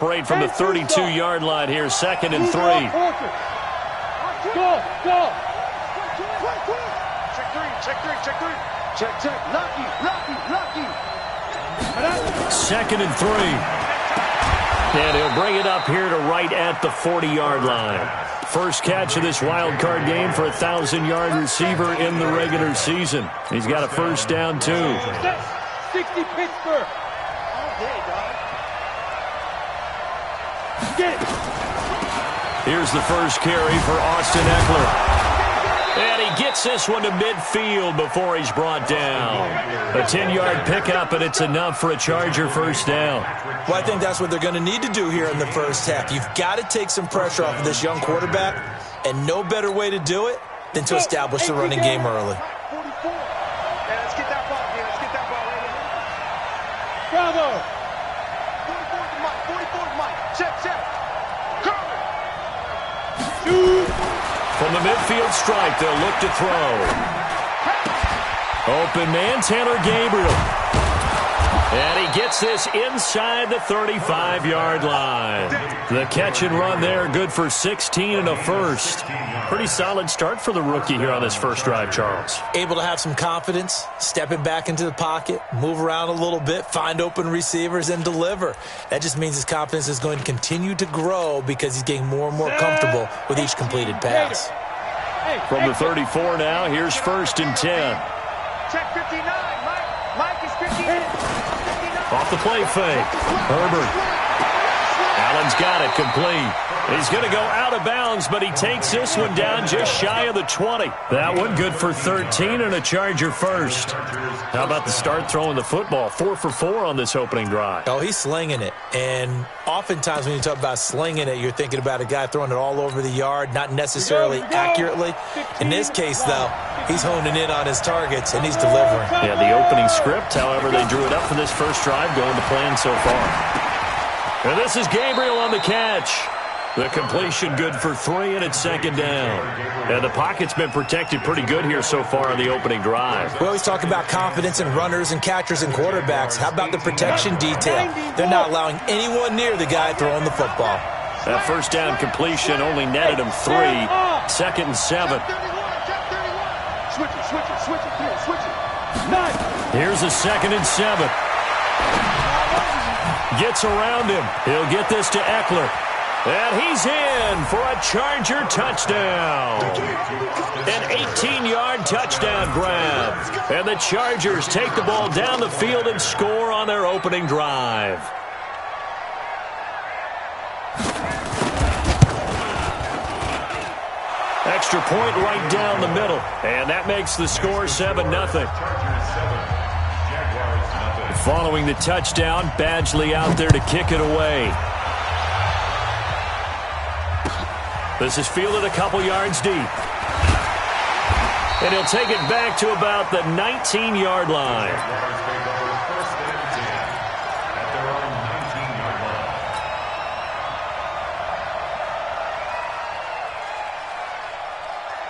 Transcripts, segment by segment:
Parade from the 32-yard line here, 2nd and 3. Go, go. Check. Lucky. 2nd and 3. And he'll bring it up here to right at the 40-yard line. First catch of this wild card game for a 1,000-yard receiver in the regular season. He's got a first down, too. 60 Pittsburgh. Here's the first carry for Austin Eckler. And he gets this one to midfield before he's brought down. A 10-yard pickup, and it's enough for a Charger first down. Well, I think that's what they're going to need to do here in the first half. You've got to take some pressure off of this young quarterback, and no better way to do it than to establish the running game early. Let's get that ball, man. Let's get that ball right here. Bravo. 44 Mike. Check. Curry. Shoot. From the midfield stripe, they'll look to throw. Open man, Taylor Gabriel. And he gets this inside the 35-yard line. The catch and run there, good for 16 and a first. Pretty solid start for the rookie here on this first drive, Charles. Able to have some confidence, stepping back into the pocket, move around a little bit, find open receivers, and deliver. That just means his confidence is going to continue to grow because he's getting more and more comfortable with each completed pass. From the 34 now, here's 1st and 10. Check 59. Mike is 59. Off the play fake. Herbert. Allen's got it complete. He's going to go out of bounds, but he takes this one down just shy of the 20. That one good for 13 and a Charger first. How about the start throwing the football? 4 for 4 on this opening drive. Oh, he's slinging it. And oftentimes when you talk about slinging it, you're thinking about a guy throwing it all over the yard, not necessarily accurately. In this case, though, he's honing in on his targets, and he's delivering. Yeah, the opening script, however, they drew it up for this first drive, going to plan so far. And this is Gabriel on the catch. The completion good for 3, and it's 2nd down. And the pocket's been protected pretty good here so far on the opening drive. We always talk about confidence in runners and catchers and quarterbacks. How about the protection detail? They're not allowing anyone near the guy throwing the football. That first down completion only netted him 3. 2nd and 7. Switch it. Here's a 2nd and 7. Gets around him. He'll get this to Eckler. And he's in for a Charger touchdown. An 18-yard touchdown grab. And the Chargers take the ball down the field and score on their opening drive. Extra point right down the middle. And that makes the score 7-0. Following the touchdown, Badgley out there to kick it away. This is fielded a couple yards deep. And he'll take it back to about the 19-yard line.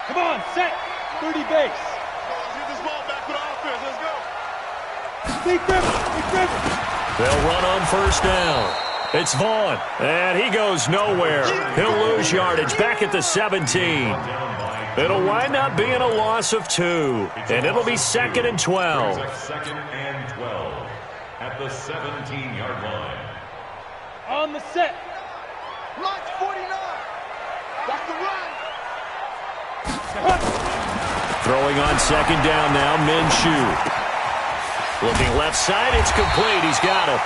Come on, set. 30 base. Get this ball back with offense. Let's go. Big Griffin. They'll run on first down. It's Vaughn, and he goes nowhere. He'll lose yardage back at the 17. It'll wind up being a loss of 2, and it'll be 2nd and 12. 2nd and 12 at the 17-yard line. On the set. Launch 49. That's the run. Throwing on 2nd down now, Minshew. Looking left side, it's complete. He's got it.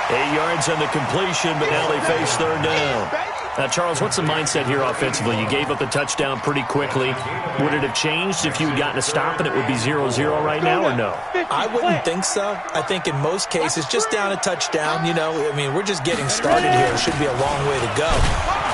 8 yards on the completion, but now they face 3rd down. Now, Charles, what's the mindset here offensively? You gave up the touchdown pretty quickly. Would it have changed if you had gotten a stop and it would be 0-0 right now, or no? I wouldn't think so. I think in most cases, just down a touchdown, we're just getting started here. It should be a long way to go.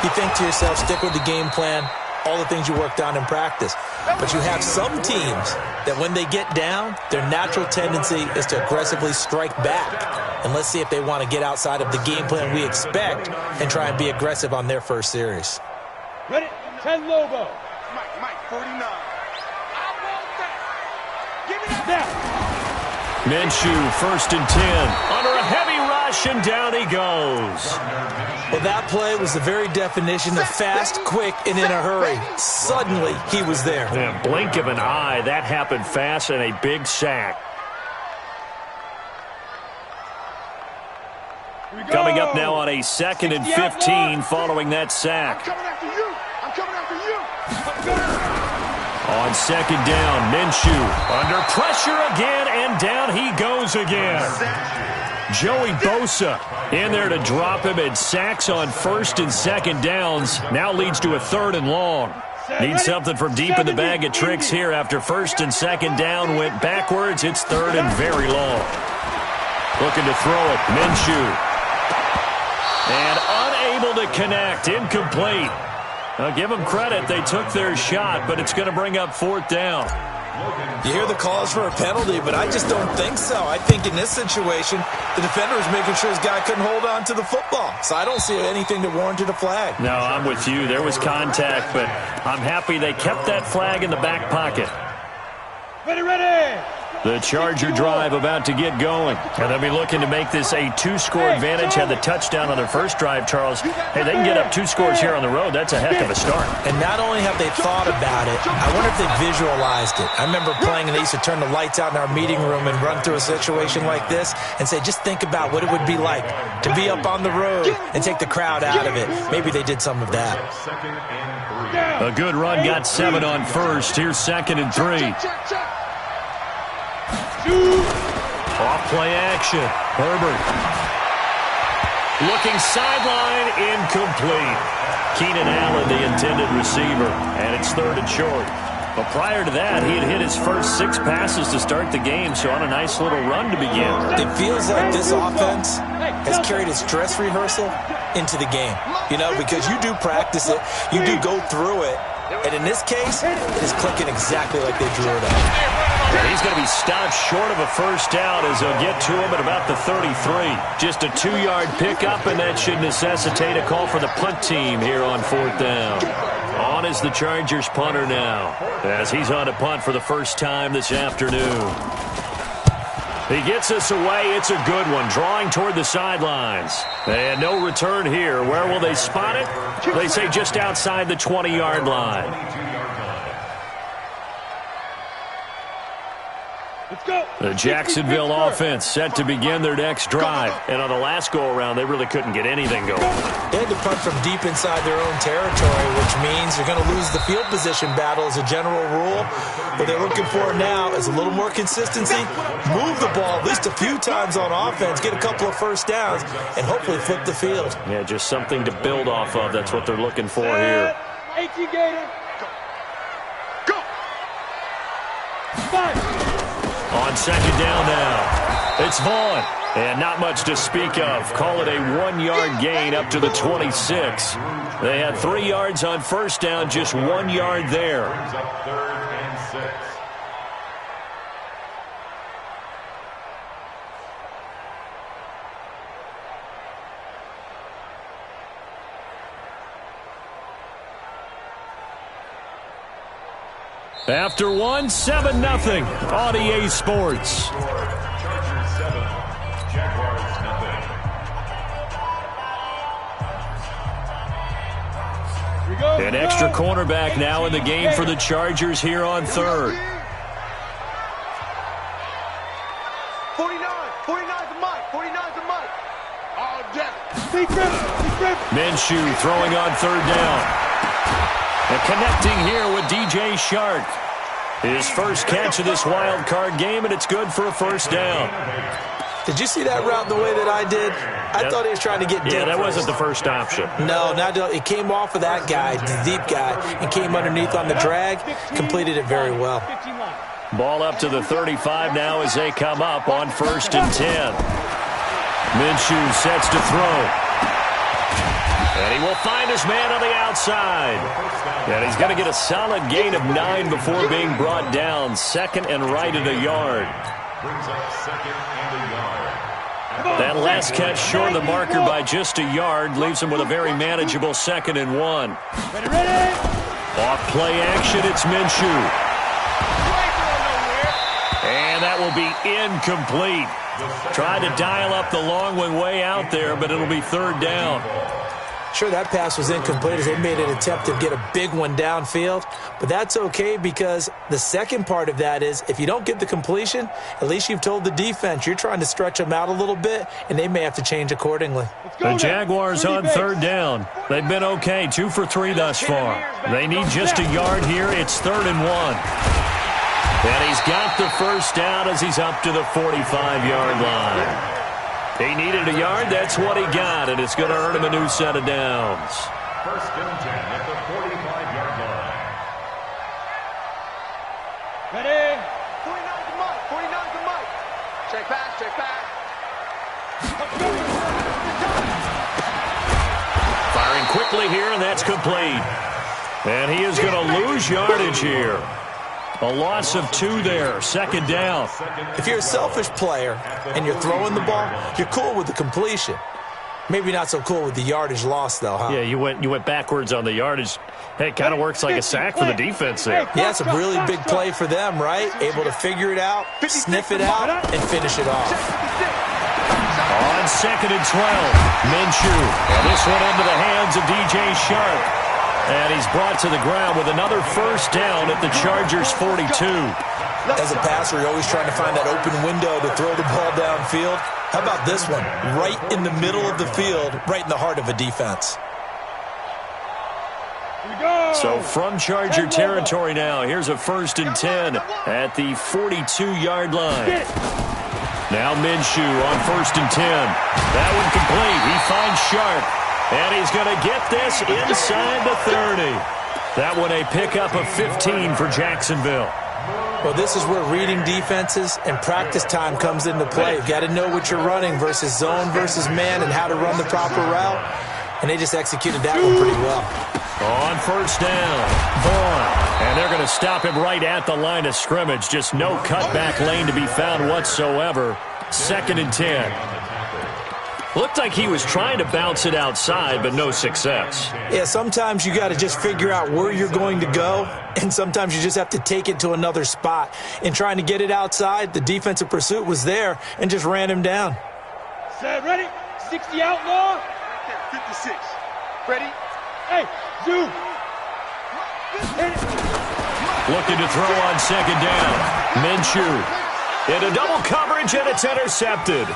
You think to yourself, stick with the game plan, all the things you worked on in practice. But you have some teams that when they get down, their natural tendency is to aggressively strike back. And let's see if they want to get outside of the game plan we expect and try and be aggressive on their first series. Ready? 10 Lobo. Mike, 49. I want that. Give me that. Minshew, 1st and 10. Under a heavy rush, and down he goes. Well, that play was the very definition of fast, quick, and in a hurry. Suddenly, he was there. Yeah, blink of an eye, that happened fast, and a big sack. Coming up now on a 2nd and 15 following that sack. I'm coming after you. I'm coming after you. On 2nd down, Minshew under pressure again, and down he goes again. Joey Bosa in there to drop him, and sacks on 1st and 2nd downs. Now leads to a 3rd and long. Need something from deep in the bag of tricks here after 1st and 2nd down went backwards. It's 3rd and very long. Looking to throw it, Minshew. And unable to connect, incomplete. Now give them credit, they took their shot, but it's going to bring up 4th down. You hear the calls for a penalty, but I just don't think so. I think in this situation, the defender was making sure his guy couldn't hold on to the football. So I don't see anything that warranted a flag. No, I'm with you. There was contact, but I'm happy they kept that flag in the back pocket. Ready! The Charger drive about to get going. And they'll be looking to make this a 2-score advantage. Had the touchdown on their first drive, Charles. Hey, they can get up 2 scores here on the road. That's a heck of a start. And not only have they thought about it, I wonder if they visualized it. I remember playing, and they used to turn the lights out in our meeting room and run through a situation like this and say, just think about what it would be like to be up on the road and take the crowd out of it. Maybe they did some of that. A good run got 7 on 1st. Here's 2nd and 3. Off play action. Herbert. Looking sideline, incomplete. Keenan Allen, the intended receiver, and it's 3rd and short. But prior to that, he had hit his first 6 passes to start the game, so on a nice little run to begin. It feels like this offense has carried its dress rehearsal into the game. You know, because you do practice it, you do go through it, and in this case, it is clicking exactly like they drew it up. And he's going to be stopped short of a first down as they'll get to him at about the 33. Just a 2-yard pickup, and that should necessitate a call for the punt team here on 4th down. On is the Chargers punter now, as he's on to punt for the first time this afternoon. He gets us away. It's a good one, drawing toward the sidelines. And no return here. Where will they spot it? They say just outside the 20-yard line. The Jacksonville offense set to begin their next drive. And on the last go-around, they really couldn't get anything going. They had to punt from deep inside their own territory, which means they're going to lose the field position battle as a general rule. What they're looking for now is a little more consistency, move the ball at least a few times on offense, get a couple of first downs, and hopefully flip the field. Yeah, just something to build off of. That's what they're looking for here. 18 Gator. Go. 5. On 2nd down now, it's Vaughn. And not much to speak of. Call it a 1-yard gain up to the 26. They had 3 yards on first down, just 1 yard there. After 1, 7-0 on EA Sports. Chargers 7, Jaguars nothing. An extra cornerback now in the game for the Chargers here on 3rd. 49's a Mike. 49's a Mike. All day. Minshew throwing on 3rd down. And connecting here with DJ Shark. His first catch of this wild card game, and it's good for a first down. Did you see that route the way that I did? I thought he was trying to get deep. Yeah, that wasn't the first option. No, it came off of that guy, the deep guy, and came underneath on the drag, completed it very well. Ball up to the 35 now as they come up on 1st and 10. Minshew sets to throw. And he will find his man on the outside. And he's going to get a solid gain of 9 before being brought down. 2nd and right at a yard. Brings up 2nd and a yard. That last catch short of the marker by just a yard leaves him with a very manageable 2nd and 1. Ready? Off play action, it's Minshew. And that will be incomplete. Tried to dial up the long one way out there, but it'll be third down. Sure, that pass was incomplete as they made an attempt to get a big one downfield, but that's okay because the second part of that is if you don't get the completion, at least you've told the defense you're trying to stretch them out a little bit, and they may have to change accordingly. The Jaguars on third down. They've been okay, 2 for 3 thus far. They need just a yard here. It's 3rd and 1. And he's got the first down as he's up to the 45-yard line. He needed a yard. That's what he got, and it's going to earn him a new set of downs. 1st and 10 at the 45-yard line. Ready? 49 to Mike. 49 to Mike. Check back. Check back. Firing quickly here, and that's complete. And he is going to lose yardage here. A loss of 2 there, 2nd down. If you're a selfish player and you're throwing the ball, you're cool with the completion. Maybe not so cool with the yardage loss, though, huh? Yeah, you went backwards on the yardage. Hey, it kind of works like a sack for the defense there. Yeah, it's a really big play for them, right? Able to figure it out, sniff it out, and finish it off. On 2nd and 12, Minshew. And this one into the hands of DJ Shark. And he's brought to the ground with another first down at the Chargers' 42. As a passer, you're always trying to find that open window to throw the ball downfield. How about this one? Right in the middle of the field, right in the heart of a defense. So from Charger territory now, here's a 1st and 10 at the 42-yard line. Now Minshew on 1st and 10. That one complete. He finds Sharp. And he's going to get this inside the 30. That one a pickup of 15 for Jacksonville. Well, this is where reading defenses and practice time comes into play. You've got to know what you're running versus zone versus man and how to run the proper route. And they just executed that one pretty well. On 1st down, Vaughn. And they're going to stop him right at the line of scrimmage. Just no cutback lane to be found whatsoever. 2nd and 10. Looked like he was trying to bounce it outside, but no success. Yeah, sometimes you got to just figure out where you're going to go, and sometimes you just have to take it to another spot. In trying to get it outside, the defensive pursuit was there and just ran him down. Set, ready? 60 outlaw. 56. Ready? Hey, zoom. Looking to throw on 2nd down. Minshew. Into double coverage, and it's intercepted.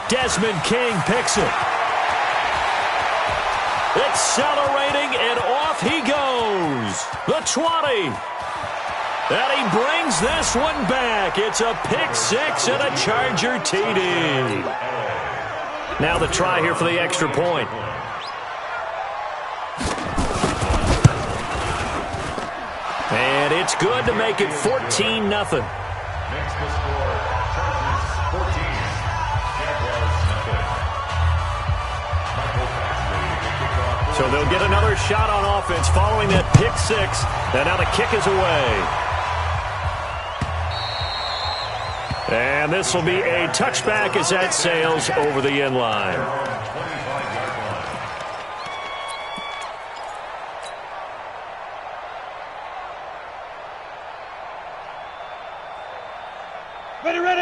Desmond King picks it. Accelerating, and off he goes. The 20. And he brings this one back. It's a pick 6 and a Charger TD. Now the try here for the extra point. And it's good to make it 14-0. Next to score, Chargers 14. So they'll get another shot on offense following that pick 6. And now the kick is away. And this will be a touchback as that sails over the end line.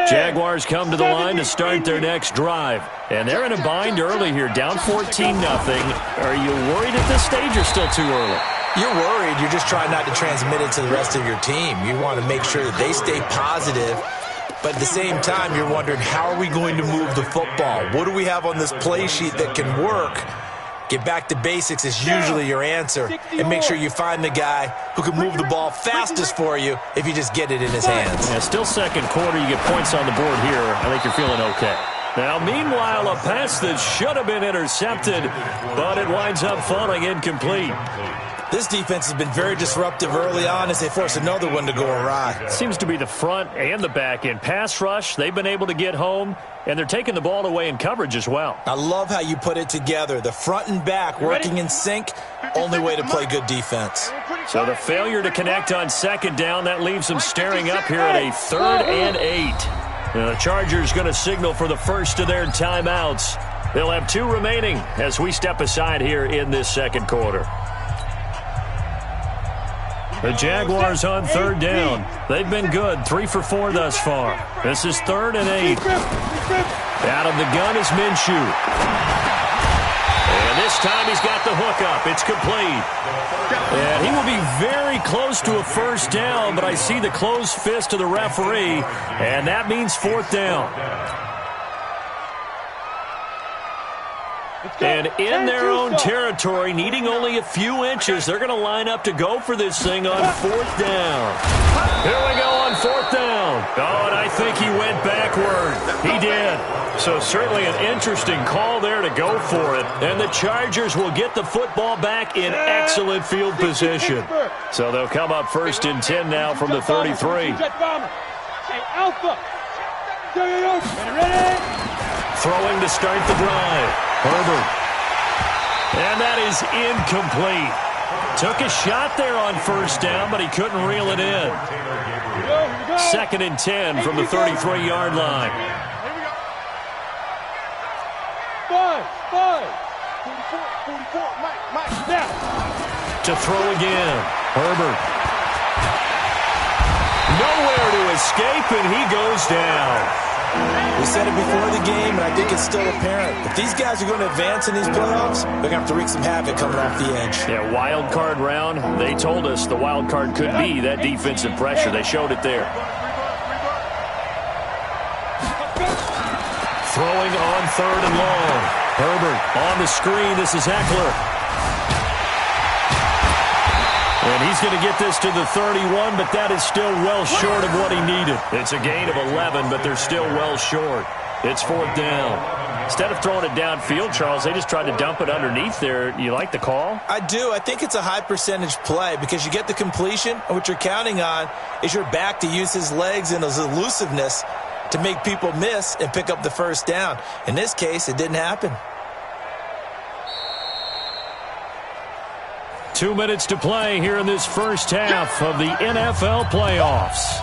Jaguars come to the line to start their next drive. And they're in a bind early here, down 14-0. Are you worried at this stage or still too early? You're worried. You're just trying not to transmit it to the rest of your team. You want to make sure that they stay positive. But at the same time, you're wondering, how are we going to move the football? What do we have on this play sheet that can work? Get back to basics is usually your answer. And make sure you find the guy who can move the ball fastest for you if you just get it in his hands. Yeah, still 2nd quarter. You get points on the board here. I think you're feeling okay. Now, meanwhile, a pass that should have been intercepted, but it winds up falling incomplete. This defense has been very disruptive early on as they force another one to go awry. Seems to be the front and the back end. Pass rush, they've been able to get home, and they're taking the ball away in coverage as well. I love how you put it together. The front and back working in sync, only way to play good defense. So the failure to connect on 2nd down, that leaves them staring up here at a 3rd and 8. Now, the Chargers going to signal for the first of their timeouts. They'll have 2 remaining as we step aside here in this 2nd quarter. The Jaguars on third down. They've been good, 3 for 4 thus far. This is 3rd and 8. Out of the gun is Minshew. And this time he's got the hook up. It's complete. And he will be very close to a first down, but I see the closed fist of the referee, and that means 4th down. And in their own territory, needing only a few inches, they're going to line up to go for this thing on 4th down. Here we go on 4th down. Oh, and I think he went backward. He did. So certainly an interesting call there to go for it. And the Chargers will get the football back in excellent field position. So they'll come up 1st and 10 now from the 33. Throwing to start the drive. Herbert. And that is incomplete. Took a shot there on 1st down, but he couldn't reel it in. 2nd and 10 from the 33-yard line. 44, Mike, now. To throw again. Herbert. Nowhere to escape, and he goes down. We said it before the game, and I think it's still apparent. If these guys are going to advance in these playoffs, they're going to have to wreak some havoc coming off the edge. Yeah, wild card round. They told us the wild card could be that defensive pressure. They showed it there. Throwing on 3rd and long. Herbert on the screen. This is Eckler. And he's going to get this to the 31, but that is still well short of what he needed. It's a gain of 11, but they're still well short. It's 4th down. Instead of throwing it downfield, Charles, they just tried to dump it underneath there. You like the call? I do. I think it's a high-percentage play because you get the completion, and what you're counting on is your back to use his legs and his elusiveness to make people miss and pick up the 1st down. In this case, it didn't happen. 2 minutes to play here in this first half of the NFL playoffs.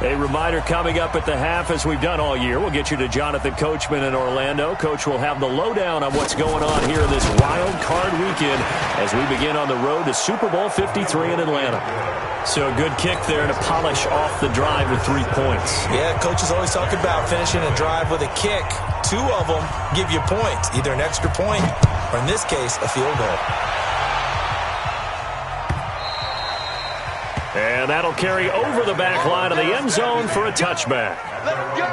A reminder coming up at the half, as we've done all year. We'll get you to Jonathan Coachman in Orlando. Coach will have the lowdown on what's going on here in this wild card weekend as we begin on the road to Super Bowl 53 in Atlanta. So a good kick there to polish off the drive with 3 points. Yeah, coaches always talk about finishing a drive with a kick. 2 of them give you points, either an extra point or, in this case, a field goal. And that'll carry over the back line of the end zone for a touchback. Let's go.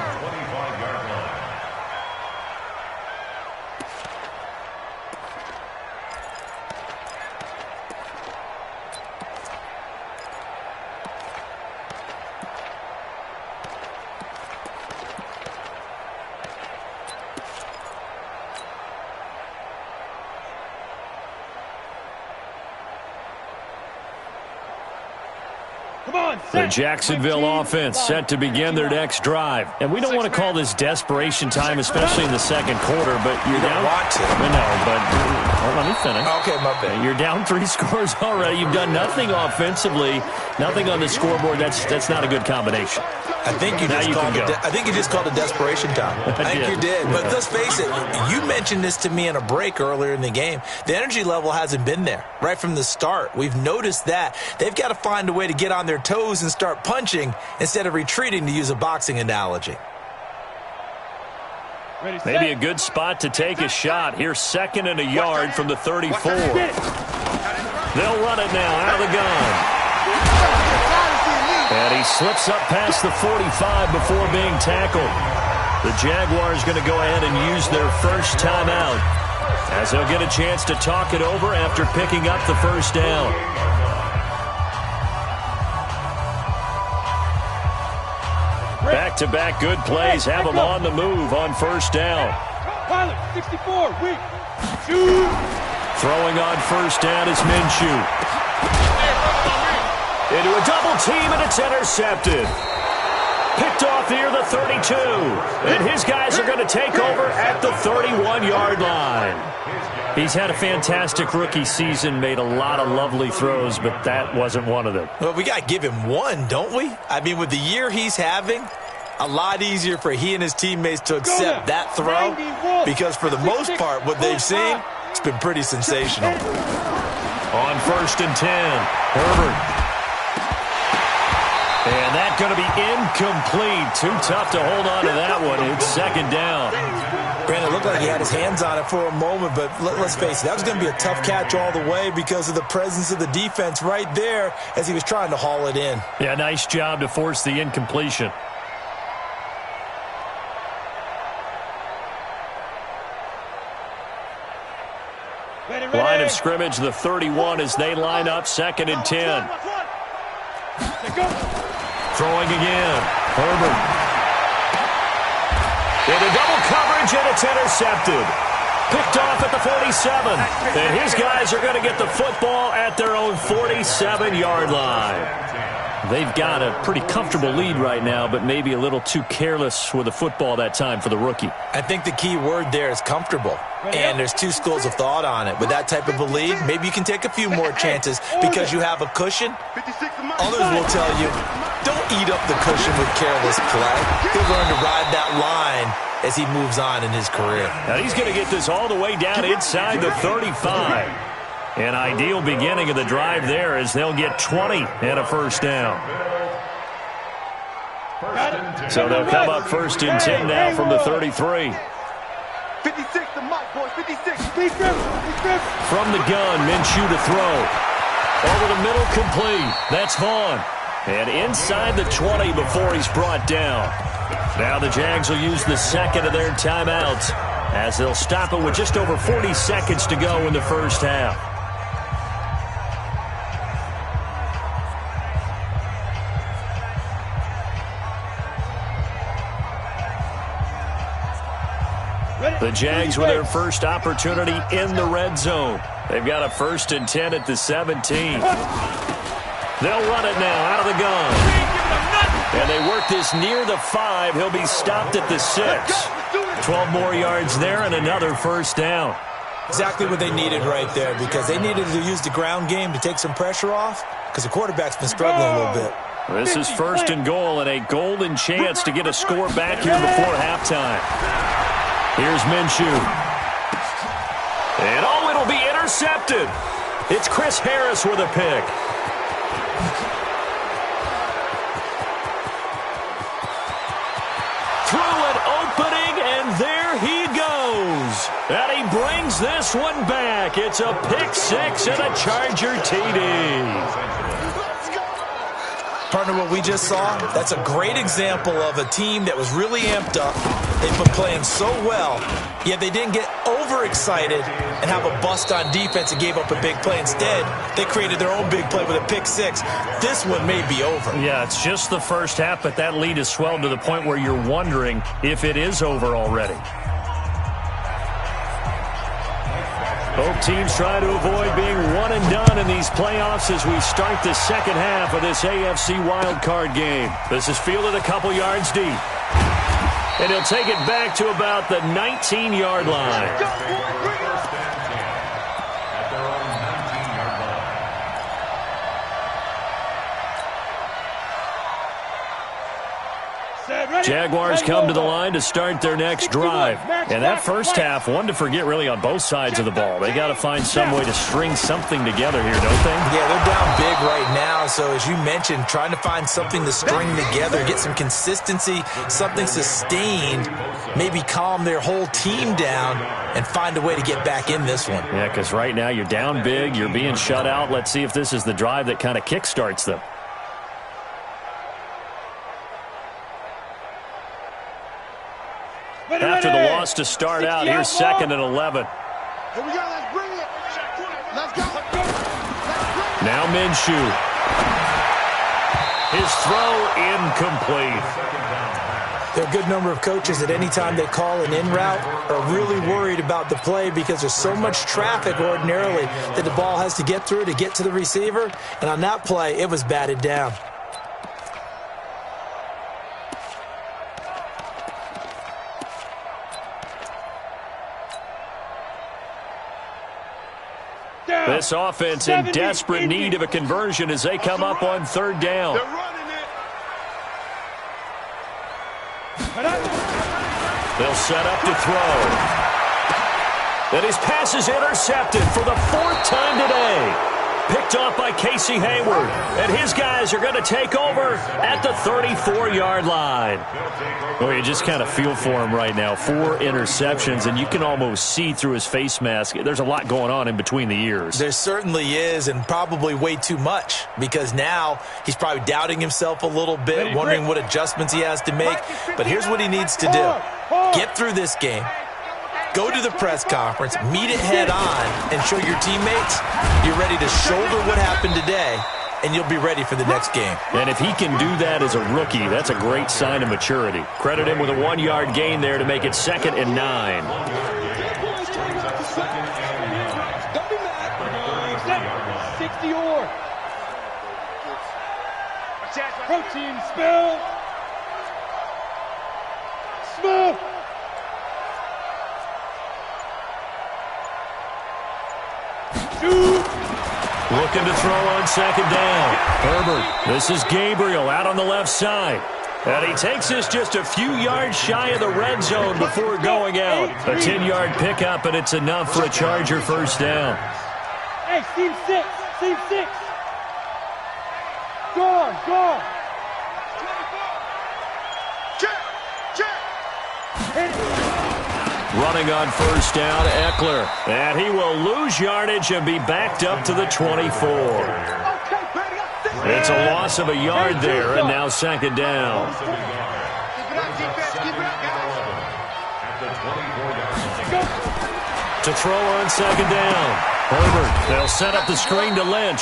The Jacksonville offense set to begin their next drive. And we don't want to call this desperation time, especially in the second quarter, but you're down. Want to. No, but let me finish. Okay, my bad. You're down 3 scores already. You've done nothing offensively, nothing on the scoreboard. That's not a good combination. I think you just called it desperation time. I think you did. But let's face it, you mentioned this to me in a break earlier in the game. The energy level hasn't been there right from the start. We've noticed that. They've got to find a way to get on their toes and start punching instead of retreating, to use a boxing analogy. Maybe a good spot to take a shot. Here's 2nd and a yard from the 34. They'll run it now out of the gun. And he slips up past the 45 before being tackled. The Jaguars going to go ahead and use their first timeout as they'll get a chance to talk it over after picking up the 1st down. Back-to-back good plays have them on the move on 1st down. Pilot, 64, weak. Shoot. Throwing on 1st down is Minshew. Into a double team, and it's intercepted. Picked off here, the 32. And his guys are going to take over at the 31-yard line. He's had a fantastic rookie season, made a lot of lovely throws, but that wasn't one of them. Well, we got to give him one, don't we? I mean, with the year he's having, a lot easier for he and his teammates to accept that throw, because for the most part, what they've seen, it's been pretty sensational. On 1st and 10, Herbert. And that's going to be incomplete. Too tough to hold on to that one. It's second down. Brandon, it looked like he had his hands on it for a moment, but let's face it, that was going to be a tough catch all the way because of the presence of the defense right there as he was trying to haul it in. Yeah, nice job to force the incompletion. Line of scrimmage, the 31 as they line up, 2nd and 10. Throwing again. Herbert. Into double coverage, and it's intercepted. Picked off at the 47. And his guys are going to get the football at their own 47-yard line. They've got a pretty comfortable lead right now, but maybe a little too careless with the football that time for the rookie. I think the key word there is comfortable. And there's two schools of thought on it. With that type of a lead, maybe you can take a few more chances because you have a cushion. Others will tell you, don't eat up the cushion with careless play. He'll learn to ride that line as he moves on in his career. Now he's going to get this all the way down inside the 35. An ideal beginning of the drive there as they'll get 20 and a first down. So they'll come up 1st and 10 now from the 33. 56 to Mike, boys, 56. From the gun, Minshew to throw. Over the middle, complete. That's Vaughn. And inside the 20 before he's brought down. Now the Jags will use the 2nd of their timeouts as they'll stop it with just over 40 seconds to go in the first half. The Jags with their first opportunity in the red zone. They've got a 1st and 10 at the 17. They'll run it now out of the gun. And they work this near the 5. He'll be stopped at the 6. 12 more yards there and another first down. Exactly what they needed right there because they needed to use the ground game to take some pressure off because the quarterback's been struggling a little bit. This is 1st and goal and a golden chance to get a score back here before halftime. Here's Minshew. And it'll be intercepted. It's Chris Harris with a pick. Through an opening, and there he goes. And he brings this one back. It's a pick 6 and a Charger TD. Partner, what we just saw, that's a great example of a team that was really amped up. They've been playing so well, yet they didn't get overexcited and have a bust on defense and gave up a big play. Instead, they created their own big play with a pick 6. This one may be over. Yeah, it's just the first half, but that lead has swelled to the point where you're wondering if it is over already. Both teams try to avoid being one and done in these playoffs as we start the second half of this AFC wildcard game. This is fielded a couple yards deep. And he'll take it back to about the 19-yard line. Jaguars come to the line to start their next drive. And that first half, one to forget really on both sides of the ball. They got to find some way to string something together here, don't they? Yeah, they're down big right now. So as you mentioned, trying to find something to string together, get some consistency, something sustained, maybe calm their whole team down and find a way to get back in this one. Yeah, because right now you're down big, you're being shut out. Let's see if this is the drive that kind of kickstarts them. After the loss to start out, here's 2nd and 11. Here we go, let's bring it. Let's go. Now Minshew. His throw incomplete. There are a good number of coaches at any time they call an in route are really worried about the play because there's so much traffic ordinarily that the ball has to get through to get to the receiver. And on that play, it was batted down. This offense in desperate need of a conversion as they come up on 3rd down. They're running it. They'll set up to throw. And his pass is intercepted for the 4th time today. picked off by Casey Hayward. And his guys are going to take over at the 34-yard line. Oh, you just kind of feel for him right now. 4 interceptions, and you can almost see through his face mask. There's a lot going on in between the ears. There certainly is, and probably way too much, because now he's probably doubting himself a little bit, wondering what adjustments he has to make. But here's what he needs to do. Get through this game. Go to the press conference, meet it head on, and show your teammates you're ready to shoulder what happened today, and you'll be ready for the next game. And if he can do that as a rookie, that's a great sign of maturity. Credit him with a 1-yard gain there to make it 2nd and 9. Don't be mad. 60 or. Protein spill. Smooth. Looking to throw on 2nd down. Herbert, this is Gabriel out on the left side. And he takes this just a few yards shy of the red zone before going out. A 10-yard pickup, and it's enough for a Charger first down. Hey, Team 6. Team 6. Go. Running on first down, Eckler. And he will lose yardage and be backed up to the 24. It's a loss of a yard there, and now 2nd down. To throw on 2nd down. Herbert, they'll set up the screen to Lynch.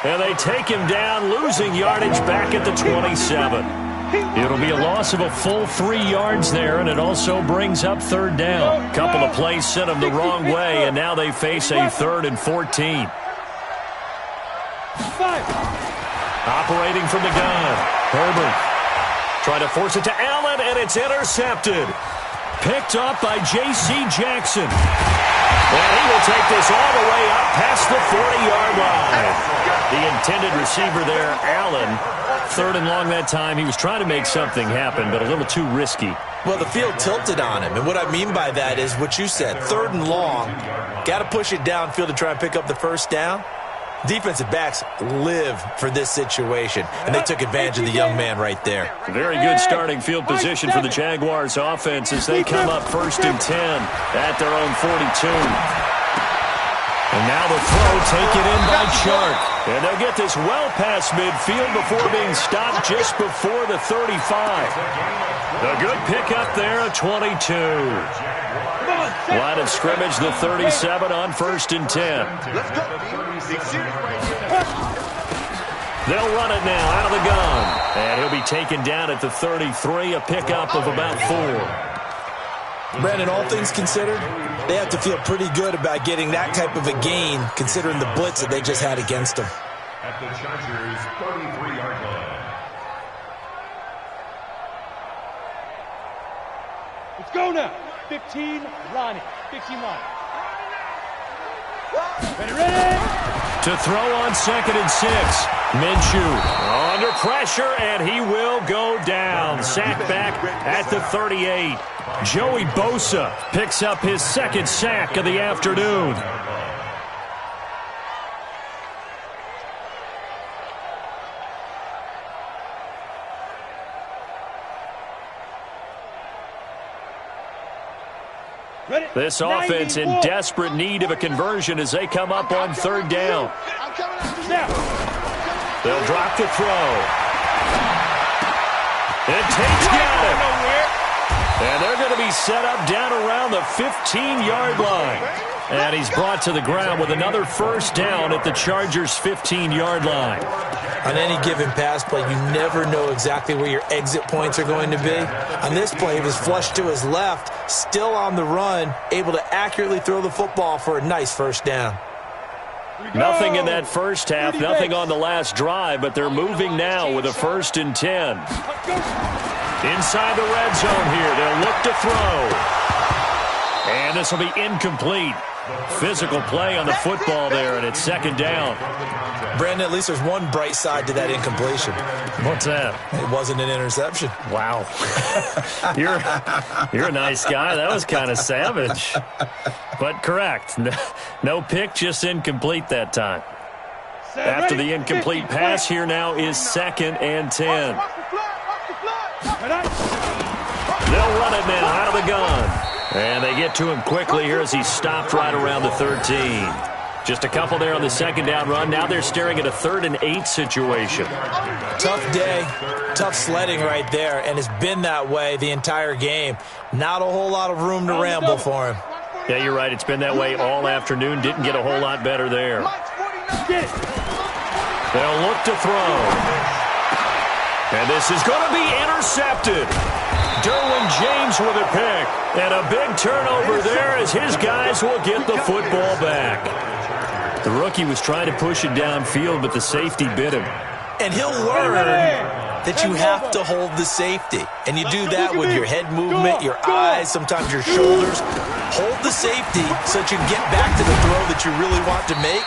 And they take him down, losing yardage back at the 27. It'll be a loss of a full 3 yards there, and it also brings up 3rd down. Couple of plays sent them the wrong way, and now they face a 3rd and 14. Operating from the gun, Herbert trying to force it to Allen, and it's intercepted. Picked up by J.C. Jackson. And he will take this all the way up past the 40-yard line. The intended receiver there, Allen, 3rd and long that time. He was trying to make something happen, but a little too risky. Well, the field tilted on him, and what I mean by that is what you said, 3rd and long. Got to push it downfield to try and pick up the first down. Defensive backs live for this situation, and they took advantage of the young man right there. Very good starting field position for the Jaguars offense as they come up 1st and 10 at their own 42. And now the throw taken in by Chark. And they'll get this well past midfield before being stopped just before the 35. A good pickup there at 22. Line of scrimmage, the 37 on 1st and 10. Let's go. They'll run it now out of the gun. And he'll be taken down at the 33, a pickup of about 4. Brandon, all things considered, they have to feel pretty good about getting that type of a gain, considering the blitz that they just had against them. At the Chargers' 33-yard line. Let's go now. 15, Ronnie. 15 line. Ready? To throw on 2nd and 6. Minshew under pressure, and he will go down. Sacked back at the 38. Joey Bosa picks up his 2nd sack of the afternoon. This offense in desperate need of a conversion as they come up on 3rd down. They'll drop the throw. And Tate's got it. And they're going to be set up down around the 15-yard line. And he's brought to the ground with another first down at the Chargers' 15-yard line. On any given pass play, you never know exactly where your exit points are going to be. On this play, he was flushed to his left, still on the run, able to accurately throw the football for a nice first down. Nothing in that first half, nothing on the last drive, but they're moving now with a 1st and 10. Inside the red zone here, they'll look to throw. And this will be incomplete. Physical play on the football there, and it's 2nd down. Brandon, at least there's one bright side to that incompletion. What's that? It wasn't an interception. Wow. You're a nice guy. That was kind of savage. But correct. No pick, just incomplete that time. After the incomplete pass, here now is 2nd and 10. They'll run it now out of the gun. And they get to him quickly here as he's stopped right around the 13. Just a couple there on the 2nd down run. Now they're staring at a 3rd and 8 situation. Tough day, tough sledding right there, and it's been that way the entire game. Not a whole lot of room to ramble for him. Yeah, you're right. It's been that way all afternoon. Didn't get a whole lot better there. They'll look to throw. And this is going to be intercepted. Derwin James with a pick. And a big turnover there as his guys will get the football back. The rookie was trying to push it downfield, but the safety bit him. And he'll learn that you have to hold the safety. And you do that with your head movement, your eyes, sometimes your shoulders. Hold the safety so that you can get back to the throw that you really want to make.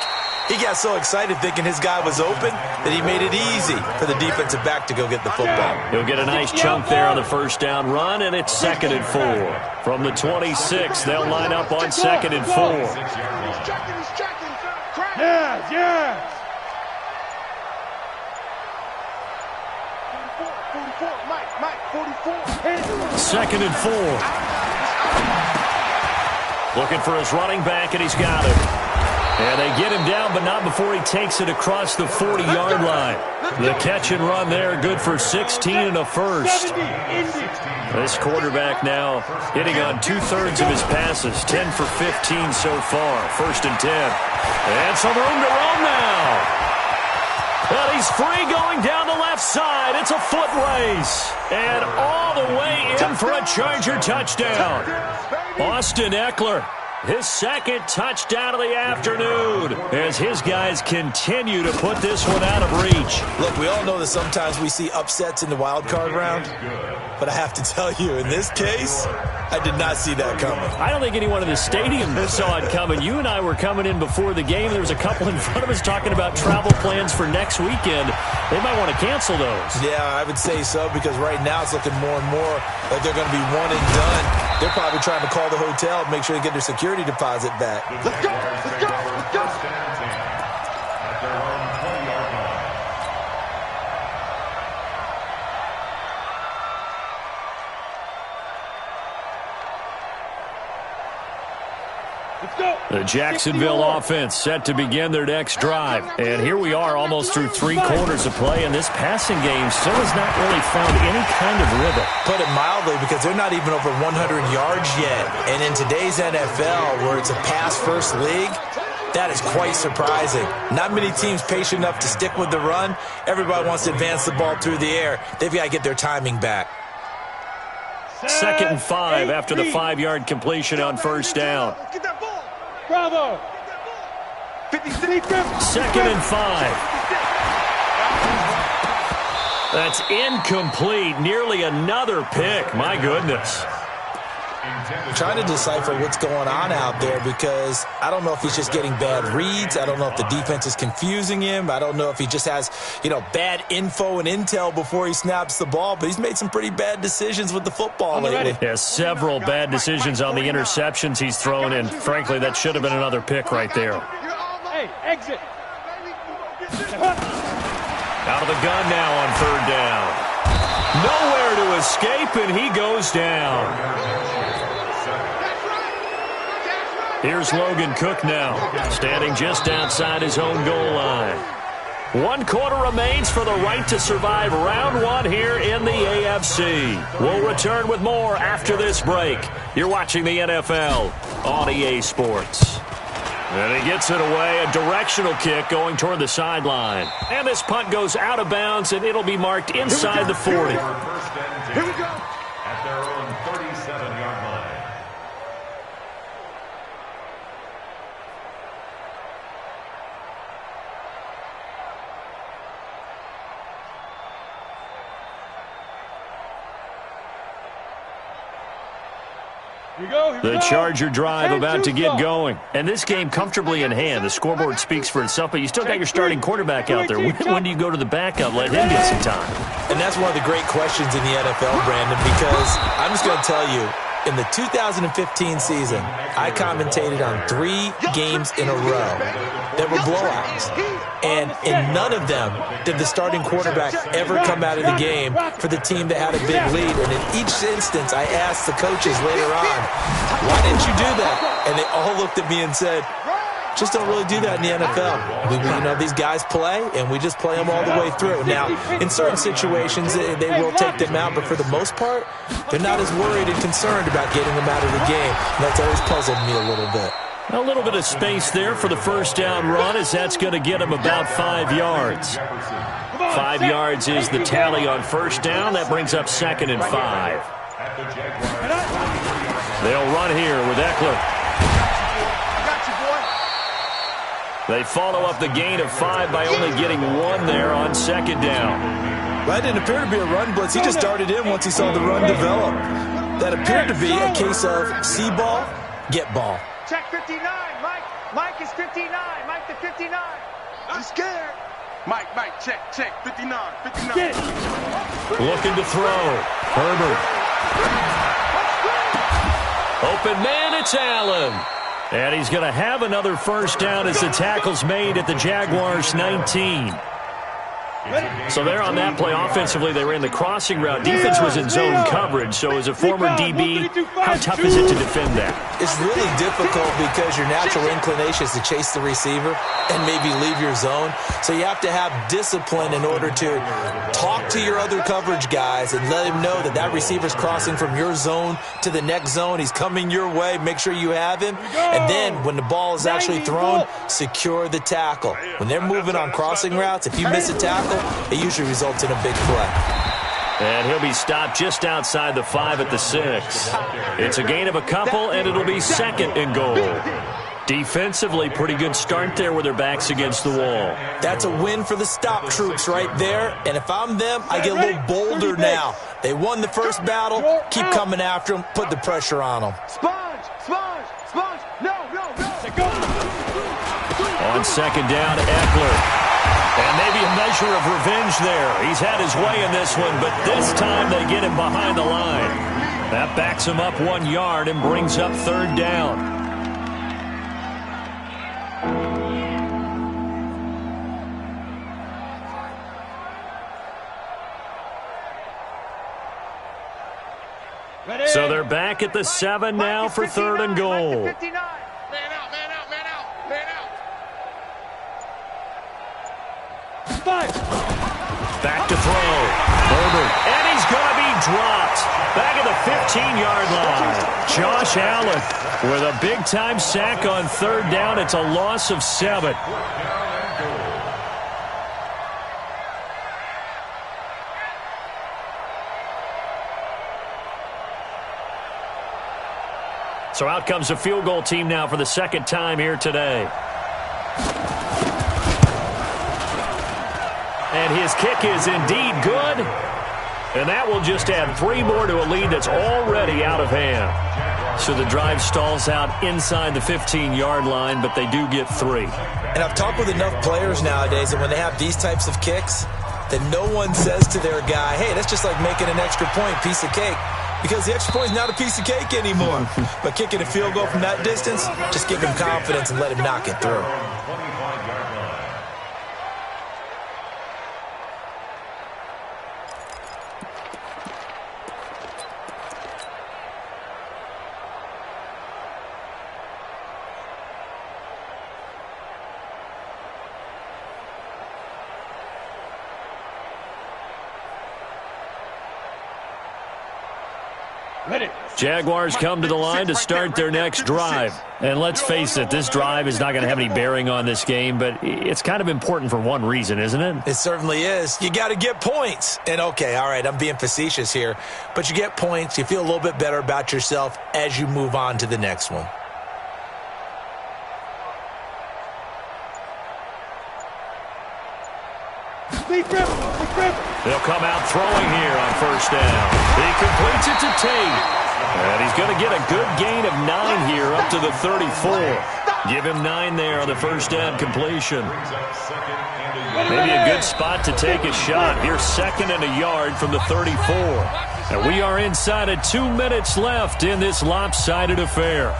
He got so excited thinking his guy was open that he made it easy for the defensive back to go get the football. He'll get a nice chunk there on the 1st down run, and it's 2nd and 4. From the 26, they'll line up on 2nd and 4. Yeah. 2nd and 4. Looking for his running back, and he's got him. And they get him down, but not before he takes it across the 40-yard line. The catch and run there, good for 16 and a first. This quarterback now hitting on 2/3 of his passes, 10 for 15 so far. 1st and 10. And some room to roam now. And he's free going down the left side. It's a foot race. And all the way in for a Charger touchdown. Austin Eckler, his 2nd touchdown of the afternoon as his guys continue to put this one out of reach. Look, we all know that sometimes we see upsets in the wild card round, but I have to tell you, in this case, I did not see that coming. I don't think anyone in the stadium saw it coming. You and I were coming in before the game. There was a couple in front of us talking about travel plans for next weekend. They might want to cancel those. Yeah, I would say so, because right now it's looking more and more like they're going to be one and done. They're probably trying to call the hotel and make sure they get their security deposit back. Let's go. The Jacksonville offense set to begin their next drive. And here we are almost through 3 quarters of play, and this passing game still has not really found any kind of rhythm. Put it mildly, because they're not even over 100 yards yet. And in today's NFL, where it's a pass-first league, that is quite surprising. Not many teams patient enough to stick with the run. Everybody wants to advance the ball through the air. They've got to get their timing back. 2nd and 5 after the 5-yard completion on 1st down. Bravo. 2nd and 5. That's incomplete. Nearly another pick. My goodness. Trying to decipher what's going on out there, because I don't know if he's just getting bad reads. I don't know if the defense is confusing him. I don't know if he just has, bad info and intel before he snaps the ball, but he's made some pretty bad decisions with the football lately. Yeah, several bad decisions on the interceptions he's thrown in. Frankly, that should have been another pick right there. Hey, exit. Out of the gun now on 3rd down. Nowhere to escape, and he goes down. Here's Logan Cook now, standing just outside his own goal line. 1 quarter remains for the right to survive round 1 here in the AFC. We'll return with more after this break. You're watching the NFL on EA Sports. And he gets it away, a directional kick going toward the sideline. And this punt goes out of bounds, and it'll be marked inside the 40. Here we go. At their own 37-yard line. The Charger drive about to get going. And this game comfortably in hand. The scoreboard speaks for itself, but you still got your starting quarterback out there. When do you go to the backup, let him get some time? And that's one of the great questions in the NFL, Brandon, because I'm just going to tell you, In the 2015 season, I commentated on 3 games in a row that were blowouts. And in none of them did the starting quarterback ever come out of the game for the team that had a big lead. And in each instance, I asked the coaches later on, why didn't you do that? And they all looked at me and said, just don't really do that in the NFL. These guys play, and we just play them all the way through. Now, in certain situations, they will take them out, but for the most part, they're not as worried and concerned about getting them out of the game. And that's always puzzled me a little bit. A little bit of space there for the first down run, as that's going to get him about 5 yards. 5 yards is the tally on first down. That brings up 2nd and 5. They'll run here with Eckler. They follow up the gain of 5 by only getting 1 there on 2nd down. That didn't appear to be a run blitz. He just darted in once he saw the run develop. That appeared to be a case of see ball, get ball. Check 59, Mike. Mike is 59. Mike to 59. I'm scared. Mike, check, 59. Looking to throw. Herbert. Open man, it's Allen. And he's going to have another first down as the tackle's made at the Jaguars' 19. So there on that play, offensively, they ran the crossing route. Defense was in zone coverage, so as a former DB, how tough is it to defend that? It's really difficult because your natural inclination is to chase the receiver and maybe leave your zone. So you have to have discipline in order to talk to your other coverage guys and let him know that that receiver's crossing from your zone to the next zone. He's coming your way. Make sure you have him. And then when the ball is actually thrown, secure the tackle. When they're moving on crossing routes, if you miss a tackle, it usually results in a big play. And he'll be stopped just outside the 5 at the 6. It's a gain of a couple, and it'll be 2nd and goal. Defensively, pretty good start there with their backs against the wall. That's a win for the stop troops right there. And if I'm them, I get a little bolder now. They won the first battle. Keep coming after them. Put the pressure on them. Sponge. No. On 2nd down, Eckler. And maybe a measure of revenge there. He's had his way in this one, but this time they get him behind the line. That backs him up 1 yard and brings up 3rd down. So they're back at the 7 now for 3rd and goal. Man out. Back to throw. Herbert. And he's going to be dropped. Back at the 15-yard line. Josh Allen with a big-time sack on 3rd down. It's a loss of 7. So out comes the field goal team now for the 2nd time here today. And his kick is indeed good. And that will just add 3 more to a lead that's already out of hand. So the drive stalls out inside the 15-yard line, but they do get 3. And I've talked with enough players nowadays that when they have these types of kicks, that no one says to their guy, hey, that's just like making an extra point, piece of cake. Because the extra point is not a piece of cake anymore. But kicking a field goal from that distance, just give him confidence and let him knock it through. Jaguars come to the line to start their next drive. And let's face it, this drive is not going to have any bearing on this game, but it's kind of important for one reason, isn't it? It certainly is. You got to get points. And okay, all right, I'm being facetious here, but you get points, you feel a little bit better about yourself as you move on to the next one. They'll come out throwing here on first down. He completes it to Tate. And he's going to get a good gain of 9 here up to the 34. Give him 9 there on the first down completion. Maybe a good spot to take a shot. Here's 2nd and a yard from the 34. And we are inside of 2 minutes left in this lopsided affair.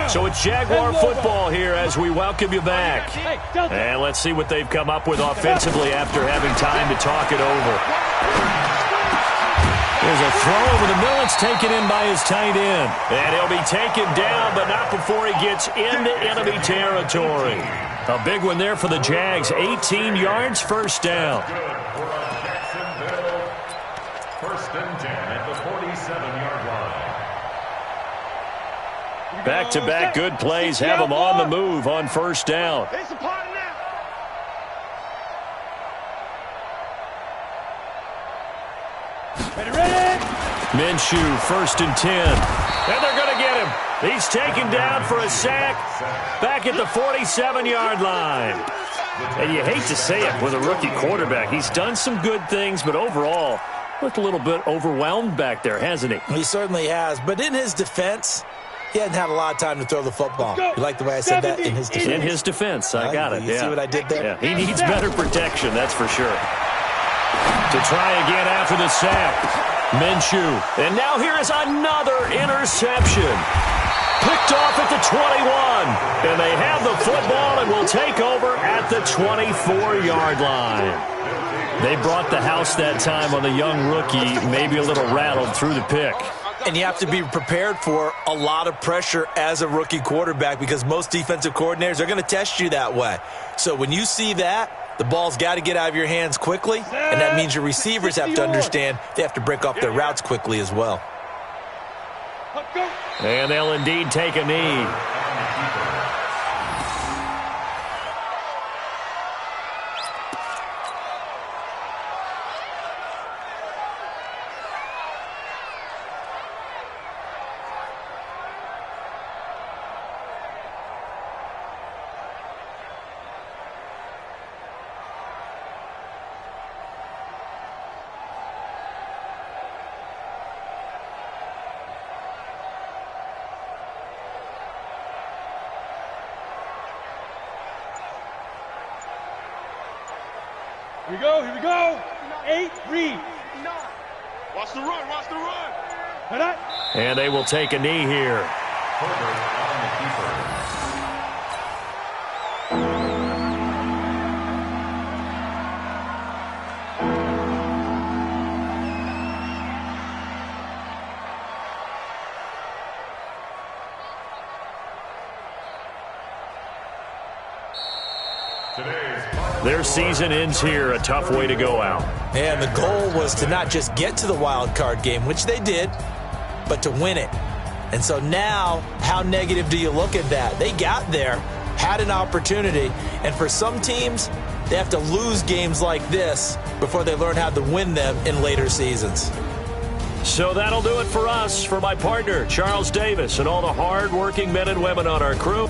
So it's Jaguar football here as we welcome you back. And let's see what they've come up with offensively after having time to talk it over. There's a throw over the middle. It's taken in by his tight end. And he'll be taken down, but not before he gets into enemy territory. A big one there for the Jags. 18 yards, first down. First and 10 at the 47-yard line. Back-to-back good plays have them on the move on first down. It's a party now. Ready. Minshew, 1st and 10. And they're going to get him. He's taken down for a sack back at the 47-yard line. And you hate to say it with a rookie quarterback. He's done some good things, but overall, looked a little bit overwhelmed back there, hasn't he? He certainly has. But in his defense, he hasn't had a lot of time to throw the football. You like the way I said that? In his defense. In his defense, I got it. You see what I did there? Yeah. He needs better protection, that's for sure. To try again after the sack. Minshew. And now here is another interception. Picked off at the 21. And they have the football and will take over at the 24-yard line. They brought the house that time on the young rookie, maybe a little rattled through the pick. And you have to be prepared for a lot of pressure as a rookie quarterback because most defensive coordinators are going to test you that way. So when you see that, the ball's got to get out of your hands quickly, and that means your receivers have to understand they have to break off their routes quickly as well. And they'll indeed take a knee. Here we go. 8, read. Watch the run, watch the run. And they will take a knee here. Their season ends here. A tough way to go out. And the goal was to not just get to the wild card game, which they did, but to win it. And so now, how negative do you look at that? They got there, had an opportunity, and for some teams, they have to lose games like this before they learn how to win them in later seasons. So that'll do it for us. For my partner, Charles Davis, and all the hard-working men and women on our crew,